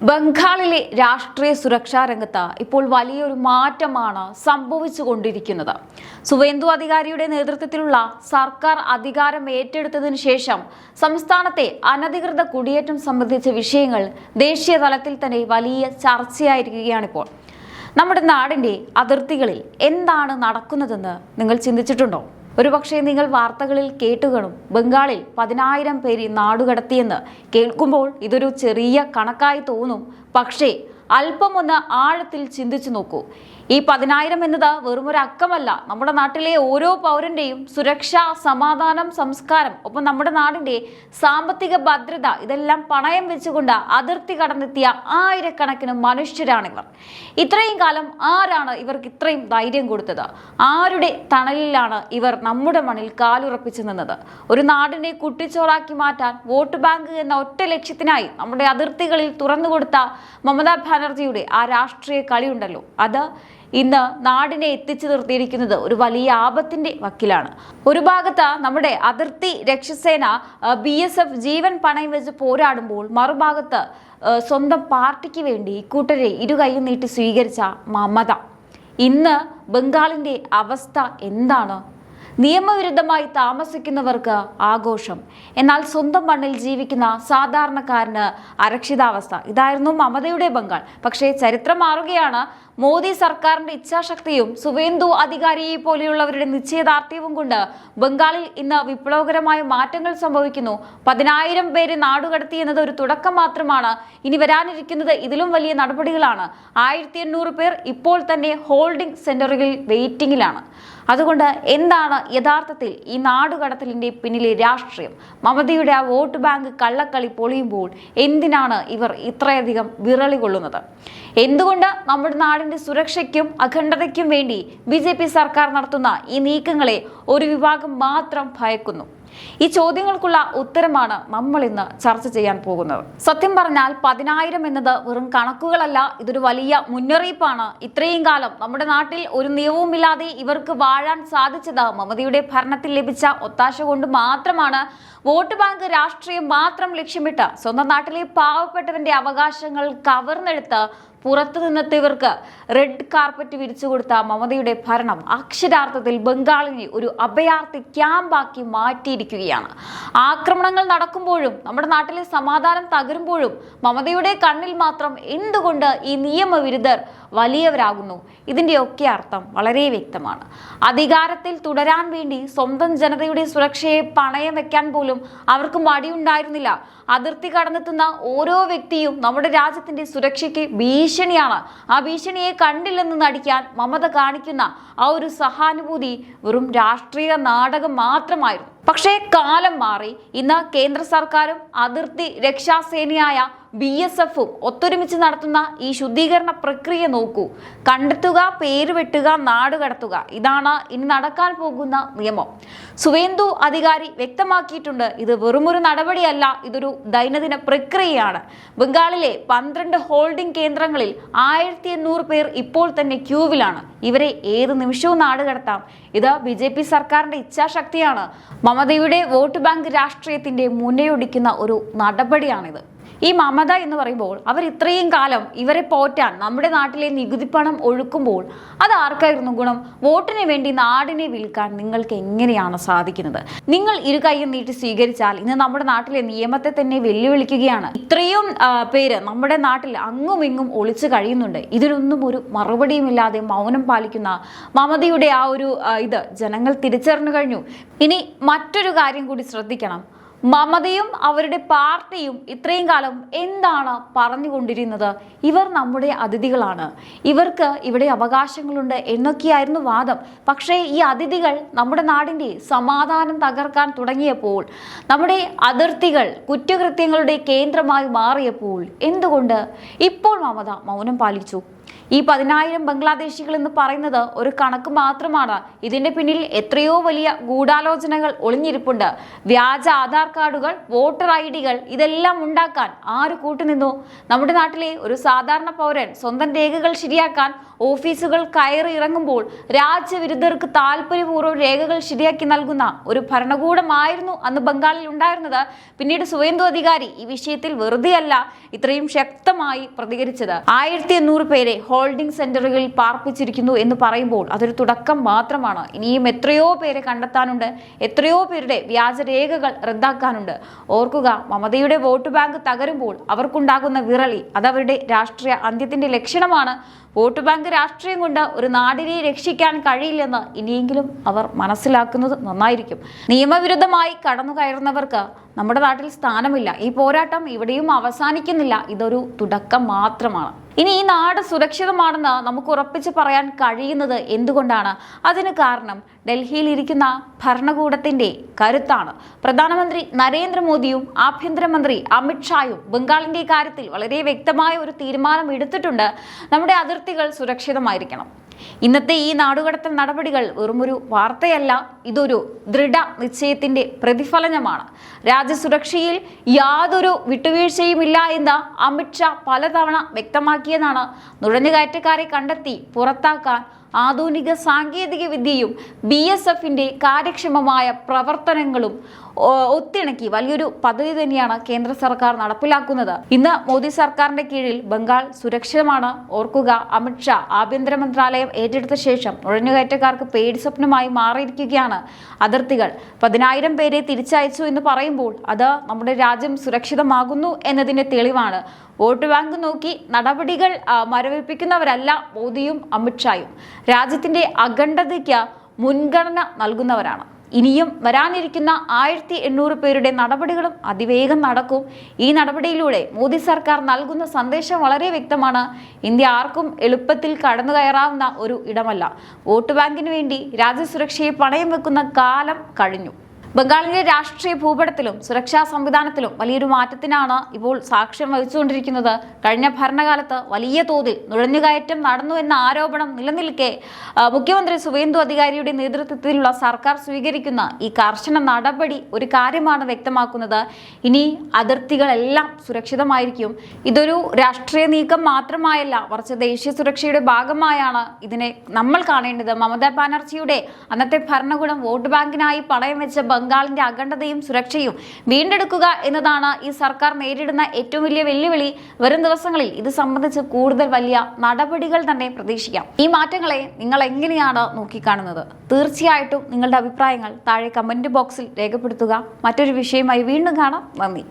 ബംഗാളിലെ രാഷ്ട്രീയ സുരക്ഷാ രംഗത്ത് ഇപ്പോൾ വലിയൊരു മാറ്റമാണ് സംഭവിച്ചുകൊണ്ടിരിക്കുന്നത്. സുവേന്ദു അധികാരിയുടെ നേതൃത്വത്തിലുള്ള സർക്കാർ അധികാരം ഏറ്റെടുത്തതിനു ശേഷം സംസ്ഥാനത്തെ അനധികൃത കുടിയേറ്റം സംബന്ധിച്ച വിഷയങ്ങൾ ദേശീയ തലത്തിൽ തന്നെ വലിയ ചർച്ചയായിരിക്കുകയാണിപ്പോൾ. നമ്മുടെ നാടിന്റെ അതിർത്തികളിൽ എന്താണ് നടക്കുന്നതെന്ന് നിങ്ങൾ ചിന്തിച്ചിട്ടുണ്ടോ? ഒരുപക്ഷെ നിങ്ങൾ വാർത്തകളിൽ കേട്ടുകാണും, ബംഗാളിൽ 10,000 പേര് നാടുകടത്തിയെന്ന്. കേൾക്കുമ്പോൾ ഇതൊരു ചെറിയ കണക്കായി തോന്നും. പക്ഷേ അല്പമൊന്ന് ആഴത്തിൽ ചിന്തിച്ചു നോക്കൂ. ഈ 10,000 എന്നത് വെറുമൊരു അക്കമല്ല. നമ്മുടെ നാട്ടിലെ ഓരോ പൗരന്റെയും സുരക്ഷ, സമാധാനം, സംസ്കാരം, ഒപ്പം നമ്മുടെ നാടിന്റെ സാമ്പത്തിക ഭദ്രത ഇതെല്ലാം പണയം വെച്ചുകൊണ്ട് അതിർത്തി കടന്നെത്തിയ ആയിരക്കണക്കിന് മനുഷ്യരാണിവർ. ഇത്രയും കാലം ആരാണ് ഇവർക്ക് ഇത്രയും ധൈര്യം കൊടുത്തത്? ആരുടെ തണലിലാണ് ഇവർ നമ്മുടെ മണ്ണിൽ കാലുറപ്പിച്ചു നിന്നത്? ഒരു നാടിനെ കുട്ടിച്ചോറാക്കി മാറ്റാൻ വോട്ട് ബാങ്ക് എന്ന ഒറ്റ ലക്ഷ്യത്തിനായി നമ്മുടെ അതിർത്തികളിൽ തുറന്നുകൊടുത്ത മമതാ ബാനർജിയുടെ ആ രാഷ്ട്രീയ കളിയുണ്ടല്ലോ, അത് ഇന്ന് നാടിനെ എത്തിച്ചു നിർത്തിയിരിക്കുന്നത് ഒരു വലിയ ആപത്തിന്റെ വക്കിലാണ്. ഒരു ഭാഗത്ത് നമ്മുടെ അതിർത്തി രക്ഷസേന BSF ജീവൻ പണയം വെച്ച് പോരാടുമ്പോൾ, മറുഭാഗത്ത് സ്വന്തം പാർട്ടിക്ക് വേണ്ടി ഇക്കൂട്ടരെ ഇരുകൈയും നീട്ടി സ്വീകരിച്ച മമത. ഇന്ന് ബംഗാളിന്റെ അവസ്ഥ എന്താണ്? നിയമവിരുദ്ധമായി താമസിക്കുന്നവർക്ക് ആഘോഷം, എന്നാൽ സ്വന്തം മണ്ണിൽ ജീവിക്കുന്ന സാധാരണക്കാരന് അരക്ഷിതാവസ്ഥ. ഇതായിരുന്നു മമതയുടെ ബംഗാൾ. പക്ഷേ ചരിത്രം മാറുകയാണ്. മോദി സർക്കാരിന്റെ ഇച്ഛാശക്തിയും സുവേന്ദു അധികാരിയെ പോലെയുള്ളവരുടെ നിശ്ചയദാർഢ്യവും കൊണ്ട് ബംഗാളിൽ ഇന്ന് വിപ്ലവകരമായ മാറ്റങ്ങൾ സംഭവിക്കുന്നു. 10,000 പേര് നാടുകടത്തി എന്നത് ഒരു തുടക്കം മാത്രമാണ്. ഇനി വരാനിരിക്കുന്നത് ഇതിലും വലിയ നടപടികളാണ്. 1800 പേർ ഇപ്പോൾ തന്നെ ഹോൾഡിംഗ് സെന്ററുകളിൽ വെയിറ്റിംഗിലാണ്. അതുകൊണ്ട് എന്താണ് യഥാർത്ഥത്തിൽ ഈ നാടുകടത്തലിന്റെ പിന്നിലെ രാഷ്ട്രീയം? മമതയുടെ ആ വോട്ട് ബാങ്ക് കള്ളക്കളി പൊളിയുമ്പോൾ എന്തിനാണ് ഇവർ ഇത്രയധികം വിറളി കൊള്ളുന്നത്? എന്തുകൊണ്ട് നമ്മുടെ നാടിന്റെ സുരക്ഷയ്ക്കും അഖണ്ഡതയ്ക്കും വേണ്ടി BJP സർക്കാർ നടത്തുന്ന ഈ നീക്കങ്ങളെ ഒരു വിഭാഗം മാത്രം ഭയക്കുന്നു? ഈ ചോദ്യങ്ങൾക്കുള്ള ഉത്തരമാണ് നമ്മൾ ഇന്ന് ചർച്ച ചെയ്യാൻ പോകുന്നത്. സത്യം പറഞ്ഞാൽ 10,000 എന്നത് വെറും കണക്കുകളല്ല, ഇതൊരു വലിയ മുന്നറിയിപ്പാണ്. ഇത്രയും കാലം നമ്മുടെ നാട്ടിൽ ഒരു നിയമവുമില്ലാതെ ഇവർക്ക് വാഴാൻ സാധിച്ചത് മമതയുടെ ഭരണത്തിൽ ലഭിച്ച ഒത്താശ കൊണ്ട് മാത്രമാണ്. വോട്ട് ബാങ്ക് രാഷ്ട്രീയം മാത്രം ലക്ഷ്യമിട്ട് സ്വന്തം നാട്ടിലെ പാവപ്പെട്ടവന്റെ അവകാശങ്ങൾ കവർന്നെടുത്ത് പുറത്തു നിന്നെത്തിയവർക്ക് റെഡ് കാർപ്പറ്റ് വിരിച്ചു കൊടുത്ത മമതയുടെ ഭരണം അക്ഷരാർത്ഥത്തിൽ ബംഗാളിനെ ഒരു അഭയാർത്ഥി ക്യാമ്പാക്കി മാറ്റിയിരിക്കുകയാണ്. ആക്രമണങ്ങൾ നടക്കുമ്പോഴും നമ്മുടെ നാട്ടിലെ സമാധാനം തകരുമ്പോഴും മമതയുടെ കണ്ണിൽ മാത്രം എന്തുകൊണ്ട് ഈ നിയമവിരുദ്ധർ വലിയവരാകുന്നു? ഇതിൻ്റെയൊക്കെ അർത്ഥം വളരെ വ്യക്തമാണ്. അധികാരത്തിൽ തുടരാൻ വേണ്ടി സ്വന്തം ജനതയുടെ സുരക്ഷയെ പണയം വെക്കാൻ പോലും അവർക്ക് മടിയുണ്ടായിരുന്നില്ല. അതിർത്തി കടന്നെത്തുന്ന ഓരോ വ്യക്തിയും നമ്മുടെ രാജ്യത്തിന്റെ സുരക്ഷയ്ക്ക് ഭീഷണിയാണ്. ആ ഭീഷണിയെ കണ്ടില്ലെന്ന് നടിക്കാൻ മമത കാണിക്കുന്ന ആ ഒരു സഹാനുഭൂതി വെറും രാഷ്ട്രീയ നാടകം മാത്രമായിരുന്നു. പക്ഷേ കാലം മാറി. ഇന്ന് കേന്ദ്ര സർക്കാരും അതിർത്തി രക്ഷാസേനയായ BSFും ഒത്തൊരുമിച്ച് നടത്തുന്ന ഈ ശുദ്ധീകരണ പ്രക്രിയ നോക്കൂ. കണ്ടെത്തുക, പേരുവെട്ടുക, നാടുകടത്തുക, ഇതാണ് ഇനി നടക്കാൻ പോകുന്ന നിയമം. സുവേന്ദു അധികാരി വ്യക്തമാക്കിയിട്ടുണ്ട്, ഇത് വെറുമൊരു നടപടിയല്ല, ഇതൊരു ദൈനംദിന പ്രക്രിയയാണ്. ബംഗാളിലെ 12 ഹോൾഡിംഗ് കേന്ദ്രങ്ങളിൽ 1800 പേർ ഇപ്പോൾ തന്നെ ക്യൂവിലാണ്. ഇവരെ ഏത് നിമിഷവും നാടുകടത്താം. ഇത് BJP സർക്കാരിന്റെ ഇച്ഛാശക്തിയാണ്. മമതയുടെ വോട്ട് ബാങ്ക് രാഷ്ട്രീയത്തിന്റെ മുന്നയൊടിക്കുന്ന ഒരു നടപടിയാണിത്. ഈ മമത എന്ന് പറയുമ്പോൾ അവർ ഇത്രയും കാലം ഇവരെ പോറ്റാൻ നമ്മുടെ നാട്ടിലെ നികുതി പണം ഒഴുക്കുമ്പോൾ അത് ആർക്കായിരുന്നു ഗുണം? വോട്ടിന് വേണ്ടി നാടിനെ വിൽക്കാൻ നിങ്ങൾക്ക് എങ്ങനെയാണ് സാധിക്കുന്നത്? നിങ്ങൾ ഇരുകൈയും നീട്ടി സ്വീകരിച്ചാൽ ഇന്ന് നമ്മുടെ നാട്ടിലെ നിയമത്തെ തന്നെ വെല്ലുവിളിക്കുകയാണ്. ഇത്രയും പേര് നമ്മുടെ നാട്ടിൽ അങ്ങും ഇങ്ങും ഒളിച്ചു കഴിയുന്നുണ്ട്. ഇതിനൊന്നും ഒരു മറുപടിയുമില്ലാതെ മൗനം പാലിക്കുന്ന മമതയുടെ ആ ഒരു ഇത് ജനങ്ങൾ തിരിച്ചറിഞ്ഞു കഴിഞ്ഞു. ഇനി മറ്റൊരു കാര്യം കൂടി ശ്രദ്ധിക്കണം. മമതയും അവരുടെ പാർട്ടിയും ഇത്രയും കാലം എന്താണ് പറഞ്ഞുകൊണ്ടിരുന്നത്? ഇവർ നമ്മുടെ അതിഥികളാണ്, ഇവർക്ക് ഇവിടെ അവകാശങ്ങളുണ്ട് എന്നൊക്കെയായിരുന്നു വാദം. പക്ഷേ ഈ അതിഥികൾ നമ്മുടെ നാടിന്റെ സമാധാനം തകർക്കാൻ തുടങ്ങിയപ്പോൾ, നമ്മുടെ അതിർത്തികൾ കുറ്റകൃത്യങ്ങളുടെ കേന്ദ്രമായി മാറിയപ്പോൾ എന്തുകൊണ്ട് ഇപ്പോൾ മമത മൗനം പാലിച്ചു? ഈ 10,000 ബംഗ്ലാദേശികൾ എന്ന് പറയുന്നത് ഒരു കണക്ക് മാത്രമാണ്. ഇതിന്റെ പിന്നിൽ എത്രയോ വലിയ ഗൂഢാലോചനകൾ ഒളിഞ്ഞിരിപ്പുണ്ട്. വ്യാജ ആധാർ കാർഡുകൾ, വോട്ടർ ID-കൾ ഇതെല്ലാം ഉണ്ടാക്കാൻ ആര് കൂട്ടുനിന്നു? നമ്മുടെ നാട്ടിലെ ഒരു സാധാരണ പൗരൻ സ്വന്തം രേഖകൾ ശരിയാക്കാൻ ഓഫീസുകൾ കയറി ഇറങ്ങുമ്പോൾ രാജ്യവിരുദ്ധർക്ക് താല്പര്യപൂർവ്വം രേഖകൾ ശരിയാക്കി നൽകുന്ന ഒരു ഭരണകൂടമായിരുന്നു അന്ന് ബംഗാളിൽ ഉണ്ടായിരുന്നത്. പിന്നീട് സുവേന്ദു അധികാരി ഈ വിഷയത്തിൽ വെറുതെയല്ല ഇത്രയും ശക്തമായി പ്രതികരിച്ചത്. 1800 പേരെ ഹോൾഡിംഗ് സെന്ററുകളിൽ പാർപ്പിച്ചിരിക്കുന്നു എന്ന് പറയുമ്പോൾ അതൊരു തുടക്കം മാത്രമാണ്. ഇനിയും എത്രയോ പേരെ കണ്ടെത്താനുണ്ട്, എത്രയോ പേരുടെ വ്യാജരേഖകൾ റദ്ദാക്കാനുണ്ട്. ഓർക്കുക, മമതയുടെ വോട്ട് ബാങ്ക് തകരുമ്പോൾ അവർക്കുണ്ടാകുന്ന വിറളി അതവരുടെ രാഷ്ട്രീയ അന്ത്യത്തിന്റെ ലക്ഷണമാണ്. വോട്ട് ബാങ്ക് രാഷ്ട്രീയം കൊണ്ട് ഒരു നാടിനെ രക്ഷിക്കാൻ കഴിയില്ലെന്ന് ഇനിയെങ്കിലും അവർ മനസ്സിലാക്കുന്നത് നന്നായിരിക്കും. നിയമവിരുദ്ധമായി കടന്നു കയറുന്നവർക്ക് നമ്മുടെ നാട്ടിൽ സ്ഥാനമില്ല. ഈ പോരാട്ടം ഇവിടെയും അവസാനിക്കുന്നില്ല. ഇതൊരു തുടക്കം മാത്രമാണ്. ഇനി ഈ നാട് സുരക്ഷിതമാണെന്ന് നമുക്ക് ഉറപ്പിച്ച് പറയാൻ കഴിയുന്നത് എന്തുകൊണ്ടാണ്? അതിന് കാരണം ഡൽഹിയിൽ ഇരിക്കുന്ന ഭരണകൂടത്തിന്റെ കരുത്താണ്. പ്രധാനമന്ത്രി നരേന്ദ്രമോദിയും ആഭ്യന്തരമന്ത്രി അമിത്ഷായും ബംഗാളിന്റെ കാര്യത്തിൽ വളരെ വ്യക്തമായ ഒരു തീരുമാനം എടുത്തിട്ടുണ്ട്. നമ്മുടെ അതിർത്തികൾ സുരക്ഷിതമായിരിക്കണം. ഇന്നത്തെ ഈ നാടുകടത്തൽ നടപടികൾ വെറുമൊരു വാർത്തയല്ല, ഇതൊരു ദൃഢ നിശ്ചയത്തിന്റെ പ്രതിഫലനമാണ്. രാജ്യസുരക്ഷയിൽ യാതൊരു വിട്ടുവീഴ്ചയുമില്ല എന്ന് അമിത്ഷാ പലതവണ വ്യക്തമാക്കിയതാണ്. നുഴഞ്ഞുകയറ്റക്കാരെ കണ്ടെത്തി പുറത്താക്കാൻ ആധുനിക സാങ്കേതിക വിദ്യയും BSFന്റെ കാര്യക്ഷമമായ പ്രവർത്തനങ്ങളും ഒത്തിണക്കി വലിയൊരു പദ്ധതി തന്നെയാണ് കേന്ദ്ര സർക്കാർ നടപ്പിലാക്കുന്നത്. ഇന്ന് മോദി സർക്കാരിന്റെ കീഴിൽ ബംഗാൾ സുരക്ഷിതമാണ്. ഓർക്കുക, അമിത്ഷാ ആഭ്യന്തര മന്ത്രാലയം ഏറ്റെടുത്ത ശേഷം നുഴഞ്ഞുകയറ്റക്കാർക്ക് പേടി സ്വപ്നമായി മാറിയിരിക്കുകയാണ് അതിർത്തികൾ. 10,000 പേരെ തിരിച്ചയച്ചു എന്ന് പറയുമ്പോൾ അത് നമ്മുടെ രാജ്യം സുരക്ഷിതമാകുന്നു എന്നതിന്റെ തെളിവാണ്. വോട്ട് ബാങ്ക് നോക്കി നടപടികൾ മരവിപ്പിക്കുന്നവരല്ല മോദിയും അമിത്ഷായും. രാജ്യത്തിന്റെ അഖണ്ഡതയ്ക്ക് മുൻഗണന നൽകുന്നവരാണ്. ഇനിയും വരാനിരിക്കുന്ന 1800 പേരുടെ നടപടികളും അതിവേഗം നടക്കും. ഈ നടപടിയിലൂടെ മോദി സർക്കാർ നൽകുന്ന സന്ദേശം വളരെ വ്യക്തമാണ്. ഇന്ത്യ ആർക്കും എളുപ്പത്തിൽ കടന്നു കയറാവുന്ന ഒരു ഇടമല്ല. വോട്ട് ബാങ്കിന് വേണ്ടി രാജ്യസുരക്ഷയെ പണയം വെക്കുന്ന കാലം കഴിഞ്ഞു. ബംഗാളിലെ രാഷ്ട്രീയ ഭൂപടത്തിലും സുരക്ഷാ സംവിധാനത്തിലും വലിയൊരു മാറ്റത്തിനാണ് ഇപ്പോൾ സാക്ഷ്യം വഹിച്ചുകൊണ്ടിരിക്കുന്നത്. കഴിഞ്ഞ ഭരണകാലത്ത് വലിയ തോതിൽ നുഴഞ്ഞുകയറ്റം നടന്നു എന്ന ആരോപണം നിലനിൽക്കെ മുഖ്യമന്ത്രി സുവേന്ദു അധികാരിയുടെ നേതൃത്വത്തിലുള്ള സർക്കാർ സ്വീകരിക്കുന്ന ഈ കർശന നടപടി ഒരു കാര്യമാണ് വ്യക്തമാക്കുന്നത്. ഇനി അതിർത്തികളെല്ലാം സുരക്ഷിതമായിരിക്കും. ഇതൊരു രാഷ്ട്രീയ നീക്കം മാത്രമായല്ല, മറിച്ച് ദേശീയ സുരക്ഷയുടെ ഭാഗമായാണ് ഇതിനെ നമ്മൾ കാണേണ്ടത്. മമതാ ബാനർജിയുടെ അന്നത്തെ ഭരണകൂടം വോട്ട് ബാങ്കിനായി പണയം വെച്ച ബംഗാളിന്റെ അഖണ്ഡതയും സുരക്ഷയും വീണ്ടെടുക്കുക എന്നതാണ് ഈ സർക്കാർ നേരിടുന്ന ഏറ്റവും വലിയ വെല്ലുവിളി. വരും ദിവസങ്ങളിൽ ഇത് സംബന്ധിച്ച് കൂടുതൽ വലിയ നടപടികൾ തന്നെ പ്രതീക്ഷിക്കാം. ഈ മാറ്റങ്ങളെ നിങ്ങൾ എങ്ങനെയാണ് നോക്കിക്കാണുന്നത്? തീർച്ചയായിട്ടും നിങ്ങളുടെ അഭിപ്രായങ്ങൾ താഴെ കമന്റ് ബോക്സിൽ രേഖപ്പെടുത്തുക. മറ്റൊരു വിഷയമായി വീണ്ടും കാണാം. നന്ദി.